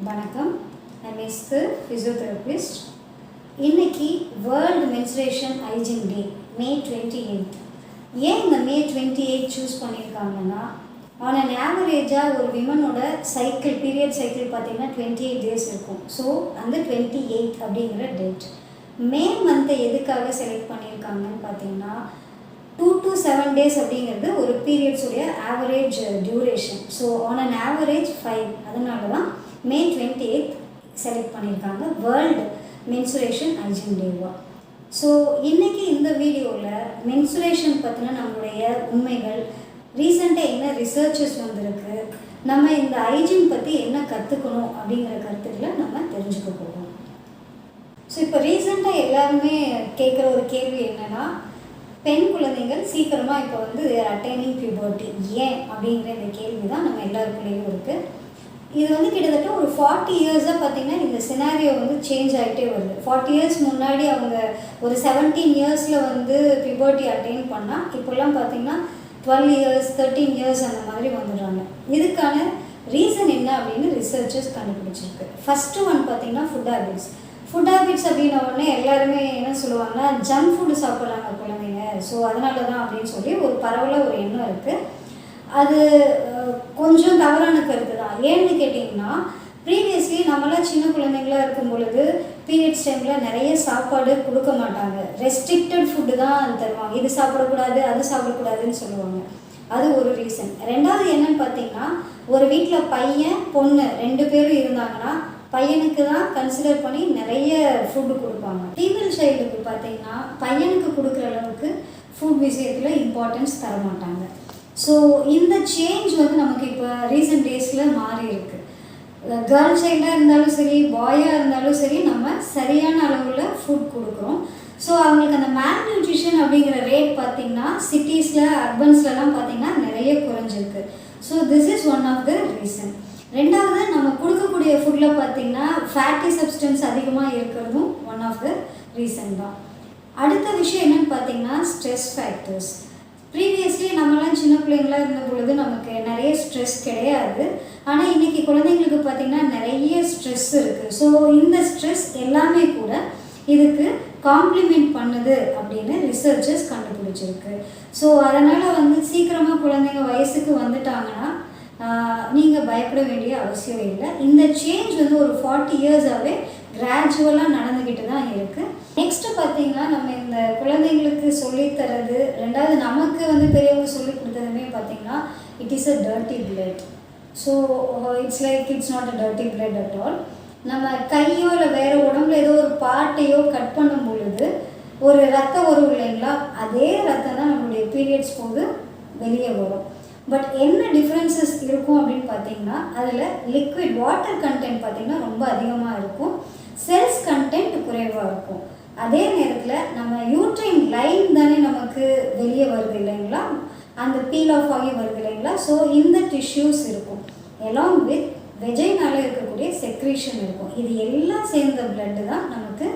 வணக்கம். I'm Esther, physiotherapist. இன்னைக்கு world menstruation hygiene டே மே 28. ஏன் இந்த மே 28 சூஸ் பண்ணியிருக்காங்கன்னா, ஆன் அன் ஆவரேஜாக ஒரு விமனோட சைக்கிள் பீரியட் சைக்கிள் பார்த்திங்கன்னா 28 டேஸ் இருக்கும். ஸோ அந்த 28 அப்படிங்கிற டேட் மே மந்த்தை எதுக்காக செலக்ட் பண்ணியிருக்காங்கன்னு பார்த்தீங்கன்னா 2 to 7 days அப்படிங்கிறது ஒரு பீரியட்ஸுடைய average duration. So on an average 5. அதனால தான் மே 28 செலக்ட் பண்ணியிருக்காங்க வேர்ல்டு மென்சுரேஷன் ஹைஜீன் டேவா. ஸோ இன்றைக்கி இந்த வீடியோவில் மென்சுரேஷன் பற்றின நம்மளுடைய உண்மைகள், ரீசெண்டாக என்ன ரிசர்ச்சஸ் வந்திருக்கு, நம்ம இந்த ஹைஜீன் பற்றி என்ன கற்றுக்கணும் அப்படிங்கிற கருத்துக்களை நம்ம தெரிஞ்சுக்க போகிறோம். ஸோ இப்போ ரீசெண்டாக எல்லாருமே கேட்குற ஒரு கேள்வி என்னென்னா, பெண் குழந்தைகள் சீக்கிரமாக இப்போ வந்து அட்டைனிங் பியூபர்ட்டி ஏன் அப்படிங்கிற இந்த கேள்வி தான் நம்ம எல்லாருக்குள்ளேயும் இருக்குது. இது வந்து கிட்டத்தட்ட ஒரு 40 இயர்ஸாக பார்த்திங்கன்னா இந்த சினாரியோ வந்து சேஞ்ச் ஆகிட்டே வருது. 40 இயர்ஸ் முன்னாடி அவங்க ஒரு 17 இயர்ஸில் வந்து பியூபர்ட்டி அட்டைன் பண்ணால் இப்போல்லாம் பார்த்திங்கன்னா 12 இயர்ஸ் 13 இயர்ஸ் அந்த மாதிரி வந்துடுறாங்க. இதுக்கான ரீசன் என்ன அப்படின்னு ரிசர்ச்சர்ஸ் கண்டுபிடிச்சிருக்கு. ஃபஸ்ட்டு ஒன் பார்த்திங்கன்னா ஃபுட் ஹேபிட்ஸ் அப்படின்ன உடனே எல்லாருமே என்ன சொல்லுவாங்கன்னா, ஜங்க் ஃபுட்டு சாப்பிட்றாங்க குழந்தைங்க, ஸோ அதனால தான் அப்படின்னு சொல்லி ஒரு பரவலாக ஒரு எண்ணம் இருக்குது. அது கொஞ்சம் தவறான கருத்து தான். ஏன்னு கேட்டிங்கன்னா, ப்ரீவியஸ்லி நம்மளாம் சின்ன குழந்தைங்களாக இருக்கும் பொழுது பீரியட்ஸ் டைமில் நிறைய சாப்பாடு கொடுக்க மாட்டாங்க. ரெஸ்ட்ரிக்டட் ஃபுட்டு தான் தருவாங்க. இது சாப்பிடக்கூடாது அது சாப்பிடக்கூடாதுன்னு சொல்லுவாங்க. அது ஒரு ரீசன். ரெண்டாவது என்னன்னு பார்த்தீங்கன்னா, ஒரு வீட்டில் பையன் பொண்ணு 2 பேரும் இருந்தாங்கன்னா பையனுக்கு தான் கன்சிடர் பண்ணி நிறைய ஃபுட்டு கொடுப்பாங்க. ஃபீமேல் சைல்டுக்கு பார்த்தீங்கன்னா பையனுக்கு கொடுக்குற அளவுக்கு ஃபுட் விஷயத்தில் இம்பார்ட்டன்ஸ் தர மாட்டாங்க. ஸோ இந்த சேஞ்ச் வந்து நமக்கு இப்போ ரீசெண்ட் டேஸில் மாறி இருக்குது. கேர்ள் சைல்டாக இருந்தாலும் சரி, பாயாக இருந்தாலும் சரி, நம்ம சரியான அளவில் ஃபுட் கொடுக்குறோம். ஸோ அவங்களுக்கு அந்த மேல் நியூட்ரிஷன் அப்படிங்கிற ரேட் பார்த்திங்கன்னா சிட்டிஸில் அர்பன்ஸ்லலாம் பார்த்திங்கன்னா நிறைய குறைஞ்சிருக்கு. So this is one of the reason. ரெண்டாவது, நம்ம கொடுக்கக்கூடிய ஃபுட்டில் பார்த்திங்கன்னா ஃபேட்டி சப்ஸ்டன்ஸ் அதிகமாக இருக்கிறதும் ஒன் ஆஃப் த ரீசன் தான். அடுத்த விஷயம் என்னென்னு பார்த்திங்கன்னா ஸ்ட்ரெஸ் ஃபேக்டர்ஸ். ப்ரீவியஸ்லி நம்மளாம் சின்ன பிள்ளைங்களாக இருந்த பொழுது நமக்கு நிறைய ஸ்ட்ரெஸ் கிடையாது. ஆனால் இன்றைக்கி குழந்தைங்களுக்கு பார்த்திங்கன்னா நிறைய ஸ்ட்ரெஸ் இருக்குது. ஸோ இந்த ஸ்ட்ரெஸ் எல்லாமே கூட இதுக்கு காம்ப்ளிமெண்ட் பண்ணுது அப்படின்னு ரிசர்ச்சர்ஸ் கண்டுபிடிச்சிருக்கு. ஸோ அதனால் வந்து சீக்கிரமாக குழந்தைங்க வயசுக்கு வந்துட்டாங்கன்னா நீங்கள் பயப்பட வேண்டிய அவசியம் இல்லை. இந்த சேஞ்ச் வந்து ஒரு 40 இயர்ஸாகவே கிராஜுவலாக நடந்துக்கிட்டு தான் இருக்குது. நெக்ஸ்ட்டு பார்த்திங்கன்னா, நம்ம இந்த குழந்தைங்களுக்கு சொல்லித்தரது, ரெண்டாவது நமக்கு வந்து பெரியவங்க சொல்லி கொடுத்ததுமே பார்த்திங்கன்னா it is a dirty blood. So it's not a dirty blood at all. நம்ம கையோ இல்லை வேறு உடம்புல ஏதோ ஒரு பார்ட்டையோ கட் பண்ணும் பொழுது ஒரு ரத்தம் வரும் இல்லைங்களா, அதே ரத்தம் தான் நம்மளுடைய பீரியட்ஸ் போது வெளியே வரும். பட் என்ன டிஃப்ரென்சஸ் இருக்கும் அப்படின்னு பார்த்தீங்கன்னா, அதில் லிக்விட் வாட்டர் கண்டென்ட் பார்த்திங்கன்னா ரொம்ப அதிகமாக இருக்கும், செல்ஸ் கண்டென்ட் குறைவாக இருக்கும். அதே நேரத்தில் நம்ம யூட்ரைன் லைன் தானே நமக்கு வெளியே வருது இல்லைங்களா, அந்த பீல் ஆஃப் ஆகி வருது இல்லைங்களா. ஸோ இந்த டிஷ்யூஸ் இருக்கும், எலாங் வித் வெஜைனால இருக்கக்கூடிய செக்ரீஷன் இருக்கும். இது எல்லாம் சேர்ந்த பிளட்டு தான் நமக்கு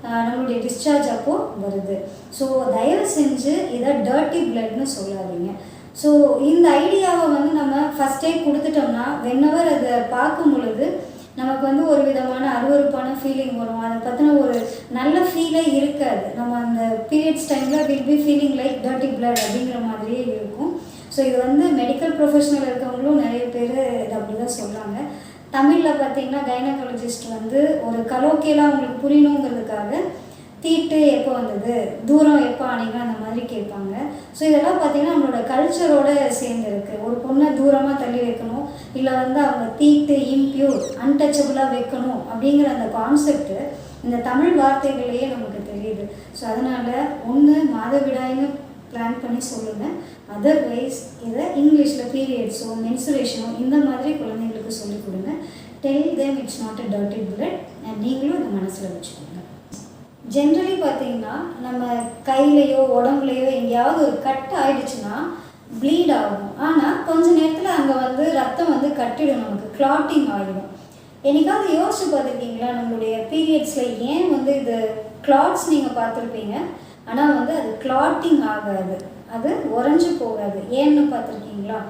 நம்மளுடைய டிஸ்சார்ஜ் அப்போது வருது. ஸோ தயவு செஞ்சு இதை டர்ட்டி பிளட்னு சொல்லாதீங்க. ஸோ இந்த ஐடியாவை வந்து நம்ம ஃபஸ்ட்டே கொடுத்துட்டோம்னா, வென்னவர் அதை பார்க்கும் பொழுது நமக்கு வந்து ஒரு விதமான அருவருப்பான ஃபீலிங் வரும். அதை பற்றின ஒரு நல்ல ஃபீலே இருக்காது. நம்ம அந்த பீரியட்ஸ் டைமில் will be feeling like dirty blood அப்படிங்கிற மாதிரியே இருக்கும். ஸோ இது வந்து மெடிக்கல் ப்ரொஃபஷனல் இருக்கவங்களும் நிறைய பேர் இது அப்படி தான் சொல்கிறாங்க. தமிழில் பார்த்திங்கன்னா கைனகாலஜிஸ்ட் வந்து ஒரு கலோக்கியலாக அவங்களுக்கு புரியணுங்கிறதுக்காக தீட்டு எப்போ வந்தது, தூரம் எப்போ ஆனீங்க அந்த மாதிரி கேட்பாங்க. ஸோ இதெல்லாம் பார்த்திங்கன்னா நம்மளோட கல்ச்சரோடு சேர்ந்துருக்கு. ஒரு பொண்ணை தூரமாக தள்ளி வைக்கணும், இல்லை வந்து அவங்க தீட்டு இம்பியூர் அன்டச்சபிளாக வைக்கணும் அப்படிங்கிற அந்த கான்செப்ட்டு இந்த தமிழ் வார்த்தைகள்லேயே நமக்கு தெரியுது. ஸோ அதனால் ஒன்று மாதவிடாய்னு பிளான் பண்ணி சொல்லுங்கள். அதர்வைஸ் இதை இங்கிலீஷில் பீரியட்ஸோ மென்சுரேஷனோ இந்த மாதிரி குழந்தைங்களுக்கு சொல்லிக் கொடுங்க. Tell them it's not a dirty blood and நீங்களும் அதை மனசில் வச்சுக்கோங்க. ஜென்ரலி பார்த்திங்கன்னா நம்ம கையிலையோ உடம்புலையோ எங்கேயாவது ஒரு கட் ஆகிடுச்சுன்னா ப்ளீட் ஆகும். ஆனால் கொஞ்ச நேரத்தில் அங்கே வந்து ரத்தம் வந்து கட்டிடும், நமக்கு கிளாட்டிங் ஆகிடும். என்னைக்காவது யோசிச்சு பார்த்துருக்கீங்களா, நம்மளுடைய பீரியட்ஸில் ஏன் வந்து இது கிளாட்ஸ் நீங்கள் பார்த்துருப்பீங்க, ஆனால் வந்து அது கிளாட்டிங் ஆகாது, அது உறைஞ்சி போகாது. ஏன்னு பார்த்துருக்கீங்களா?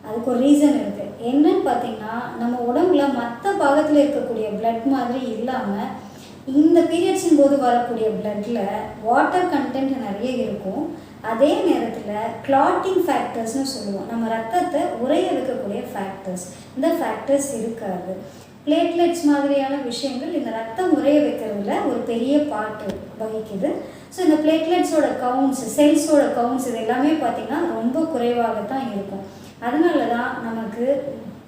அதுக்கு ஒரு ரீசன் இருக்குது. என்னன்னு பார்த்தீங்கன்னா, நம்ம உடம்புல மற்ற பாகத்தில் இருக்கக்கூடிய பிளட் மாதிரி இல்லாமல் இந்த பீரியட்ஸின் போது வரக்கூடிய பிளட்டில் வாட்டர் கண்டென்ட் நிறைய இருக்கும். அதே நேரத்தில் கிளாட்டிங் ஃபேக்டர்ஸ்னு சொல்லுவோம், நம்ம ரத்தத்தை உறைய வைக்கக்கூடிய ஃபேக்டர்ஸ், இந்த ஃபேக்டர்ஸ் இருக்காது. பிளேட்லெட்ஸ் மாதிரியான விஷயங்கள் இந்த ரத்தம் உறைய வைக்கிறதுல ஒரு பெரிய பார்ட்டு வகிக்குது. ஸோ இந்த பிளேட்லெட்ஸோட கவுண்ட்ஸ், செல்ஸோட கவுண்ட்ஸ் இது எல்லாமே பார்த்திங்கன்னா ரொம்ப குறைவாகத்தான் இருக்கும். அதனால தான் நமக்கு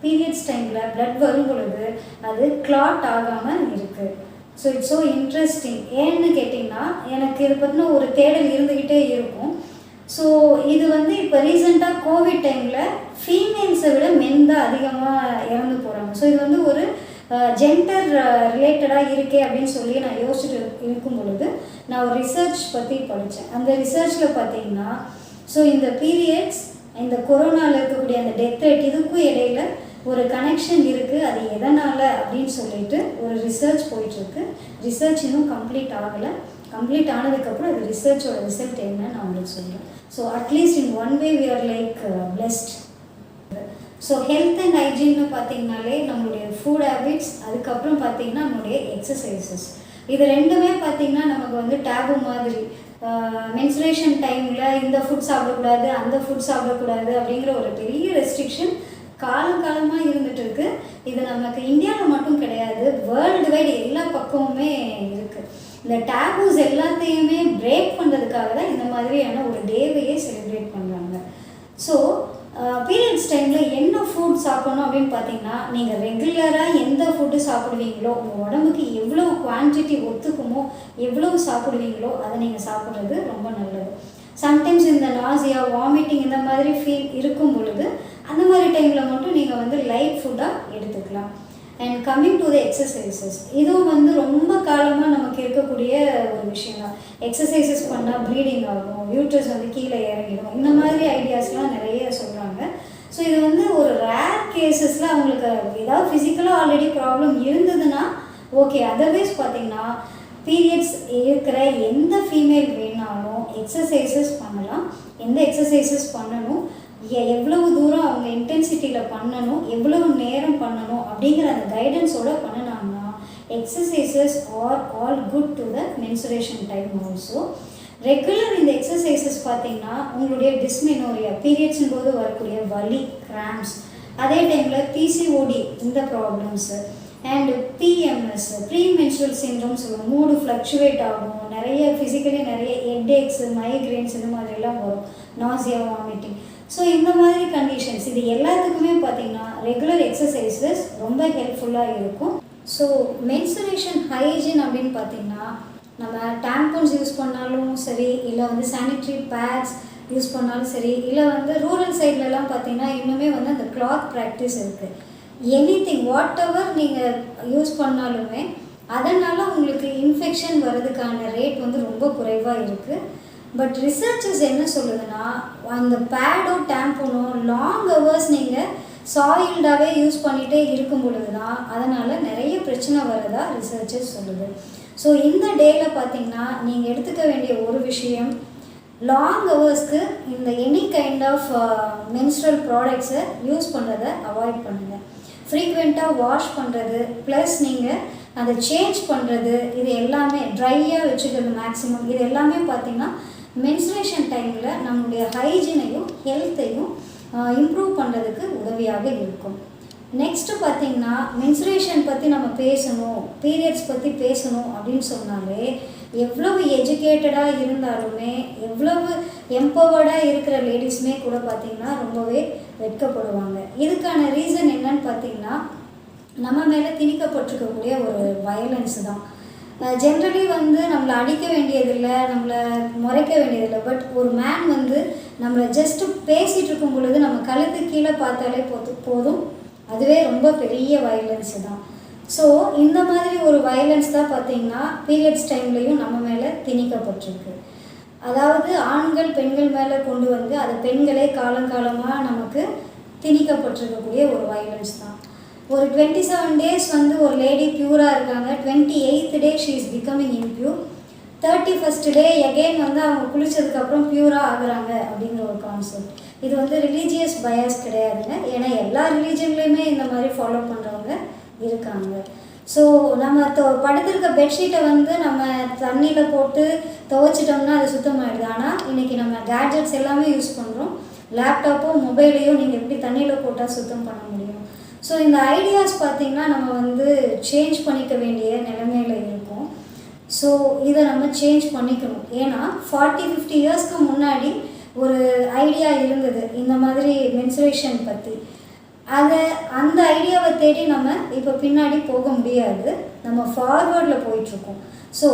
பீரியட்ஸ் டைமில் பிளட் வரும் பொழுது அது கிளாட் ஆகாமல் இருக்குது. So it's so interesting. ஏன்னு கேட்டிங்கன்னா, எனக்கு இதை பற்றின ஒரு தேடல் இருந்துக்கிட்டே இருக்கும். ஸோ இது இப்போ ரீசெண்டாக கோவிட் டைமில் ஃபீமேல்ஸை விட மென் தான் அதிகமாக இறந்து போகிறாங்க. ஸோ இது ஒரு ஜெண்டர் ரிலேட்டடாக இருக்கே அப்படின்னு சொல்லி நான் யோசிச்சுட்டு இருக்கும் பொழுது நான் ஒரு ரிசர்ச் பற்றி படித்தேன். அந்த ரிசர்ச்சில் பார்த்தீங்கன்னா, ஸோ இந்த பீரியட்ஸ், இந்த கொரோனாவில் இருக்கக்கூடிய அந்த டெத் ரேட், இதுக்கும் இடையில ஒரு கனெக்ஷன் இருக்குது. அது எதனால் அப்படின்னு சொல்லிட்டு ஒரு ரிசர்ச் போயிட்டுருக்கு. ரிசர்ச் இன்னும் கம்ப்ளீட் ஆகலை. கம்ப்ளீட் ஆனதுக்கப்புறம் அது ரிசர்ச்சோட ரிசல்ட் என்னன்னு நான் உங்களுக்கு சொல்கிறேன். So at least in one way we are like blessed. So health and ஹைஜீன்னு பார்த்தீங்கனாலே நம்மளுடைய ஃபுட் ஹேபிட்ஸ், அதுக்கப்புறம் பார்த்தீங்கன்னா நம்மளுடைய எக்ஸசைசஸ், இது ரெண்டுமே பார்த்தீங்கன்னா நமக்கு டேபு மாதிரி. மென்சுரேஷன் டைமில் இந்த ஃபுட் சாப்பிடக்கூடாது, அந்த ஃபுட் சாப்பிடக்கூடாது அப்படிங்கிற ஒரு பெரிய ரெஸ்ட்ரிக்ஷன் காலங்காலமாக இருந்துகிட்டு இருக்குது. இது நமக்கு இந்தியாவில் மட்டும் கிடையாது, வேர்ல்டு வைடு எல்லா பக்கமுமே இருக்குது. இந்த டேபூஸ் எல்லாத்தையுமே பிரேக் பண்ணுறதுக்காக தான் இந்த மாதிரியான ஒரு டேவையே செலிப்ரேட் பண்ணுறாங்க. ஸோ பீரியட்ஸ் டைமில் என்ன ஃபுட் சாப்பிடணும் அப்படின்னு பார்த்தீங்கன்னா, நீங்கள் ரெகுலராக எந்த ஃபுட்டு சாப்பிடுவீங்களோ, உங்கள் உடம்புக்கு எவ்வளோ குவான்டிட்டி ஒத்துக்குமோ, எவ்வளோ சாப்பிடுவீங்களோ அதை நீங்கள் சாப்பிட்றது ரொம்ப நல்லது. சம்டைம்ஸ் இந்த நாசியா, வாமிட்டிங் இந்த மாதிரி ஃபீல் இருக்கும் பொழுது அந்த மாதிரி டைமில் மட்டும் நீங்கள் லைட் ஃபுட்டாக எடுத்துக்கலாம். And coming to the exercises, இதுவும் ரொம்ப காலமாக நமக்கு இருக்கக்கூடிய ஒரு விஷயம் தான். எக்ஸசைசஸ் பண்ணால் ப்ளீடிங் ஆகும், யூட்ரஸ் கீழே இறங்கிடும், இந்த மாதிரி ஐடியாஸ்லாம் நிறைய சொல்கிறாங்க. ஸோ இது ஒரு ரேர் கேசஸில் அவங்களுக்கு ஏதாவது ஃபிசிக்கலாக ஆல்ரெடி ப்ராப்ளம் இருந்ததுன்னா ஓகே. அதர்வைஸ் பார்த்திங்கன்னா பீரியட்ஸ் இருக்கிற எந்த ஃபீமேல் வேணாலும் எக்ஸசைசஸ் பண்ணலாம். எந்த எக்ஸசைசஸ் பண்ணணும், எவ்வளவு தூரம் அவங்க இன்டென்சிட்டியில் பண்ணணும், எவ்வளவு நேரம் பண்ணணும் அப்படிங்கிற அந்த கைடன்ஸோடு பண்ணினாங்கன்னா exercises are all good to the menstruation time also. Regular இந்த எக்ஸசைசஸ் பார்த்திங்கன்னா உங்களுடைய டிஸ்மெனோரியா, பீரியட்ஸின் போது வரக்கூடிய வலி, கிராம்ஸ், அதே டைமில் பிசிஓடி இந்த problems, and PMS, premenstrual syndrome சொல்லுவோம், மூடு ஃப்ளக்சுவேட் ஆகும், நிறைய ஃபிசிக்கலி நிறைய ஹெட்ஏக்ஸ், மைக்ரைன்ஸ் இந்த மாதிரிலாம் வரும், நாசியா, வாமிட்டிங். ஸோ இந்த மாதிரி கண்டிஷன்ஸ் இது எல்லாத்துக்குமே பார்த்திங்கன்னா ரெகுலர் எக்ஸசைசஸ் ரொம்ப ஹெல்ப்ஃபுல்லாக இருக்கும். ஸோ மென்சுரேஷன் ஹைஜீன் அப்படின்னு பார்த்திங்கன்னா, நம்ம டேம்பூன்ஸ் யூஸ் பண்ணாலும் சரி, இல்லை சானிட்ரி பேட்ஸ் யூஸ் பண்ணாலும் சரி, இல்லை ரூரல் சைட்லலாம் பார்த்திங்கன்னா இன்னுமே அந்த கிளாத் ப்ராக்டிஸ் இருக்குது. எனிதிங் வாட் எவர் நீங்கள் யூஸ் பண்ணாலுமே அதனால் உங்களுக்கு இன்ஃபெக்ஷன் வர்றதுக்கான ரேட் ரொம்ப குறைவாக இருக்குது. பட் ரிசர்ச்சஸ் என்ன சொல்லுதுன்னா, அந்த பேடோ டேம்பூனோ லாங் ஹவர்ஸ் நீங்கள் சாயில்டாகவே யூஸ் பண்ணிகிட்டே இருக்கும் பொழுது தான் அதனால் நிறைய பிரச்சனை வரதா ரிசர்ச்சஸ் சொல்லுது. ஸோ இந்த டேயில் பார்த்திங்கன்னா நீங்கள் எடுத்துக்க வேண்டிய ஒரு விஷயம், லாங் ஹவர்ஸ்க்கு இந்த எனி கைண்ட் ஆஃப் மென்ஸ்ட்ரல் ப்ராடக்ட்ஸை யூஸ் பண்ணுறதை அவாய்ட் பண்ணுங்கள். ஃப்ரீக்வெண்ட்டாக வாஷ் பண்ணுறது, ப்ளஸ் நீங்கள் அதை சேஞ்ச் பண்ணுறது, இது எல்லாமே ட்ரையாக வச்சுக்கிறது மேக்ஸிமம், இது எல்லாமே பார்த்திங்கன்னா மென்சுரேஷன் டைமில் நம்மளுடைய ஹைஜீனையும் ஹெல்த்தையும் இம்ப்ரூவ் பண்ணுறதுக்கு உதவியாக இருக்கும். நெக்ஸ்ட்டு பார்த்திங்கன்னா மென்சுரேஷன் பற்றி நம்ம பேசணும், பீரியட்ஸ் பற்றி பேசணும் அப்படின்னு சொன்னாலே எவ்வளவு எஜுகேட்டடாக இருந்தாலுமே, எவ்வளவு எம்பவர்டாக இருக்கிற லேடிஸுமே கூட பார்த்திங்கன்னா ரொம்பவே வெட்கப்படுவாங்க. இதுக்கான ரீசன் என்னன்னு பார்த்திங்கன்னா, நம்ம மேலே திணிக்கப்பட்டிருக்கக்கூடிய ஒரு வயலன்ஸ் தான். ஜென்ரலி நம்மளை அடிக்க வேண்டியதில்லை, நம்மளை முறைக்க வேண்டியதில்லை. பட் ஒரு மேன் நம்மளை ஜஸ்ட்டு பேசிகிட்டு இருக்கும் பொழுது நம்ம கழுத்து கீழே பார்த்தாலே போதும், அதுவே ரொம்ப பெரிய வயலன்ஸு தான். ஸோ இந்த மாதிரி ஒரு வயலன்ஸ் தான் பார்த்திங்கன்னா பீரியட்ஸ் டைம்லேயும் நம்ம மேலே திணிக்கப்பட்டிருக்கு. அதாவது ஆண்கள் பெண்கள் மேலே கொண்டு அதை பெண்களே காலங்காலமாக நமக்கு திணிக்கப்பட்டிருக்கக்கூடிய ஒரு வயலன்ஸ் தான். ஒரு 27 days ஒரு லேடி பியூராக இருக்காங்க, 28th day she is becoming impure. 31st day again வந்து அவங்க குளித்ததுக்கப்புறம் பியூராக ஆகுறாங்க அப்படிங்கிற ஒரு கான்செப்ட். இது வந்து ரிலீஜியஸ் பயாஸ் கிடையாதுங்க. ஏன்னா எல்லா ரிலீஜன்லேயுமே இந்த மாதிரி ஃபாலோ பண்ணுறவங்க இருக்காங்க. ஸோ நம்ம படுத்திருக்க பெட்ஷீட்டை வந்து நம்ம தண்ணியில் போட்டு துவைச்சிட்டோம்னா அது சுத்தமாகிடுது. ஆனால் இன்றைக்கி நம்ம கேட்ஜெட்ஸ் எல்லாமே யூஸ் பண்ணுறோம். லேப்டாப்போ மொபைலையோ நீங்கள் எப்படி தண்ணியில் போட்டால் சுத்தம் பண்ண முடியும்? ஸோ இந்த ஐடியாஸ் பார்த்திங்கன்னா நம்ம வந்து சேஞ்ச் பண்ணிக்க வேண்டிய நிலைமையில் இருக்கும். ஸோ இதை நம்ம சேஞ்ச் பண்ணிக்கணும். ஏன்னா 40-50 இயர்ஸ்க்கு முன்னாடி ஒரு ஐடியா இருந்தது இந்த மாதிரி மென்சுரேஷன் பற்றி. அந்த ஐடியாவை தேடி நம்ம இப்போ பின்னாடி போக முடியாது. நம்ம ஃபார்வர்டில் போயிட்டுருக்கோம். ஸோ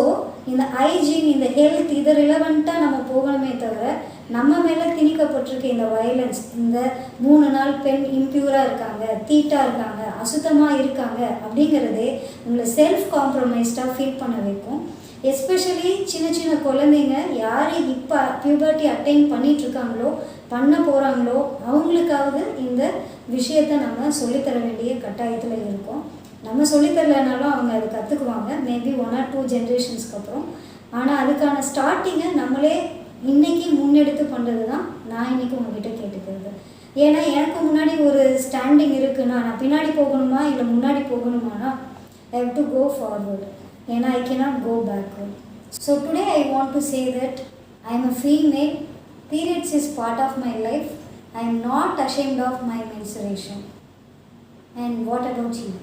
இந்த ஹைஜீன், இந்த ஹெல்த், இது ரிலவெண்ட்டாக நம்ம போகணுமே தவிர நம்ம மேலே திணிக்கப்பட்டிருக்க இந்த வயலன்ஸ், இந்த 3 நாள் பெண் இம்ப்யூராக இருக்காங்க, தீட்டாக இருக்காங்க, அசுத்தமாக இருக்காங்க அப்படிங்கிறதே உங்களை செல்ஃப் காம்ப்ரமைஸ்டாக ஃபீல் பண்ண வைக்கும். எஸ்பெஷலி சின்ன சின்ன குழந்தைங்க யார் இப்போ பியூபர்ட்டி அட்டைன் பண்ணிகிட்ருக்காங்களோ, பண்ண போகிறாங்களோ, அவங்களுக்காவது இந்த விஷயத்தை நம்ம சொல்லித்தர வேண்டிய கட்டாயத்தில் இருக்கோம். நம்ம சொல்லித்தரலனாலும் அவங்க அதை கற்றுக்குவாங்க, மேபி 1 or 2 ஜென்ரேஷன்ஸ்க்கு அப்புறம். ஆனால் அதுக்கான ஸ்டார்டிங்கை நம்மளே இன்றைக்கி முன்னெடுத்து பண்ணுறது தான் நான் இன்றைக்கி உங்ககிட்ட கேட்டுக்கிறது. ஏன்னா எனக்கு முன்னாடி ஒரு ஸ்டாண்டிங் இருக்குன்னா நான் பின்னாடி போகணுமா இல்லை முன்னாடி போகணுமானா I have to go forward. ஏன்னா I cannot go backward. So today I want to say that I am a female. Periods is part of my life. I am not ashamed of my menstruation. And what about you?